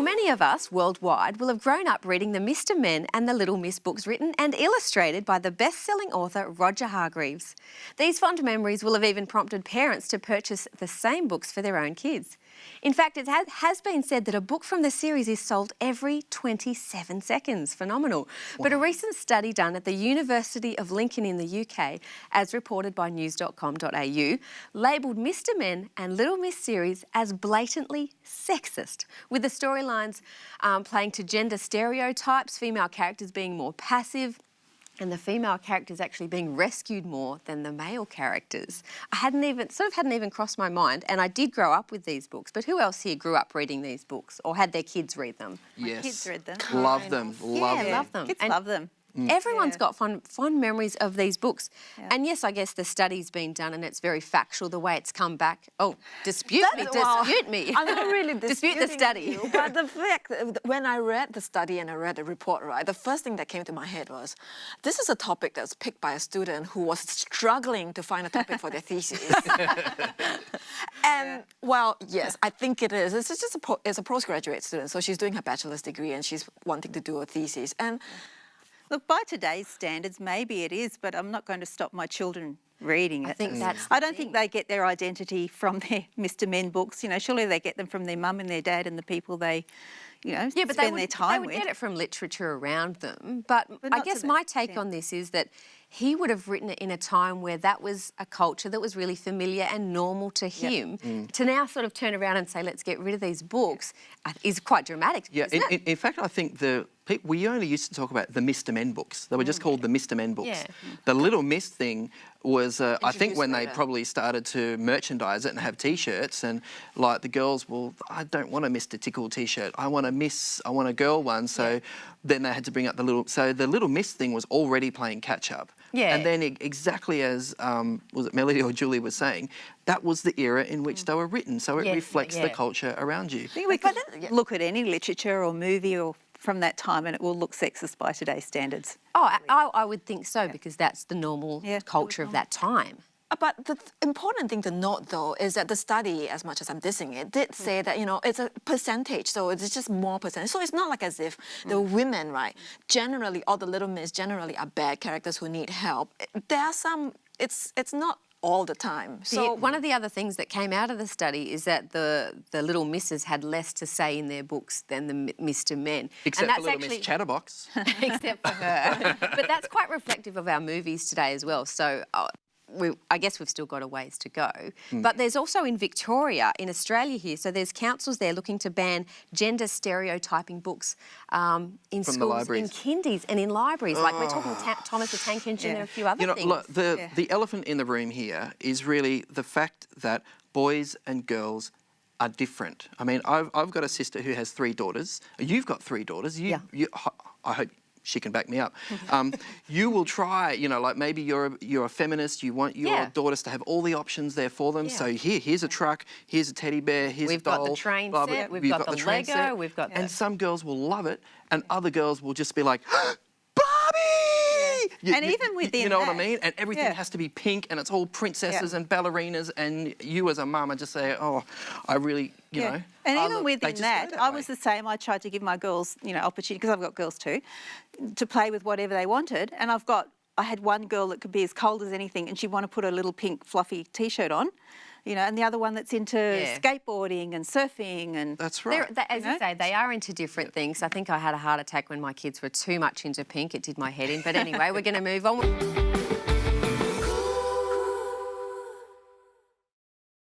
Well, many of us worldwide will have grown up reading the Mr. Men and the Little Miss books written and illustrated by the best-selling author Roger Hargreaves. These fond memories will have even prompted parents to purchase the same books for their own kids. In fact, it has been said that a book from the series is sold every 27 seconds. Phenomenal. Wow. But a recent study done at the University of Lincoln in the UK, as reported by news.com.au, labelled Mr. Men and Little Miss series as blatantly sexist, with the storylines playing to gender stereotypes, female characters being more passive, and the female characters actually being rescued more than the male characters. I hadn't even crossed my mind, and I did grow up with these books, but who else here grew up reading these books or had their kids read them? Yes. My kids read them. Love them. Love them. Kids love them. Everyone's got fond memories of these books. Yeah. And yes, I guess the study's been done and it's very factual the way it's come back. Oh, dispute me. I'm not really dispute the study. You, but the fact that when I read the study and I read the report, right, the first thing that came to my head was, this is a topic that was picked by a student who was struggling to find a topic for their thesis. And, well, yes, I think it is. It's just it's a postgraduate student, so she's doing her bachelor's degree and she's wanting to do a thesis. And look, by today's standards, maybe it is, but I'm not going to stop my children reading it. I don't think they get their identity from their Mr. Men books. You know, surely they get them from their mum and their dad and the people they, you know, spend their time with. They would get it from literature around them. But I guess my take on this is that he would have written it in a time where that was a culture that was really familiar and normal to him. To now sort of turn around and say, let's get rid of these books is quite dramatic. Yeah, in fact, I think we only used to talk about the Mr. Men books. They were just called the Mr. Men books. Yeah. The Little Miss thing was, I think, when they probably started to merchandise it and have T-shirts, and like the girls, well, I don't want a Mr. Tickle T-shirt. I want a girl one. So then they had to bring up the Little Miss thing was already playing catch up. Yeah. And then exactly as was it Melody or Julie was saying, that was the era in which they were written. So it reflects the culture around you. I think we could look at any literature or movie or from that time and it will look sexist by today's standards. Oh, I would think so, because that's the normal culture of that time. But the important thing to note, though, is that the study, as much as I'm dissing it, did say that, you know, it's a percentage, so it's just more percentage. So it's not like as if the women, right, generally, all the Little Miss generally are bad characters who need help. There are some, it's not all the time. So one of the other things that came out of the study is that the Little Misses had less to say in their books than the Mr. Men. Except for Little Miss Chatterbox. Except for her. But that's quite reflective of our movies today as well. So I guess we've still got a ways to go. But there's also in Victoria, in Australia here, so there's councils there looking to ban gender stereotyping books in schools, in kindies and in libraries. Like we're talking Thomas the Tank Engine and a few other things. Look, the elephant in the room here is really the fact that boys and girls are different. I mean, I've got a sister who has 3 daughters. You've got 3 daughters. I hope she can back me up. You will try, you know, like maybe you're a feminist, you want your daughters to have all the options there for them. So here's a truck, here's a teddy bear, here's a doll. We've got the train set, we've got the Lego, we've got... And some girls will love it, and other girls will just be like, Barbie! And even within you know what I mean? And everything has to be pink, and it's all princesses and ballerinas, and you as a mum are just say, oh, I really, you know. And even within that, I was the same. I tried to give my girls, you know, opportunity, because I've got girls too, to play with whatever they wanted. And I had one girl that could be as cold as anything, and she'd want to put a little pink fluffy T-shirt on, you know, and the other one that's into skateboarding and surfing. And that's right. As you say, they are into different things. I think I had a heart attack when my kids were too much into pink. It did my head in. But anyway, we're going to move on.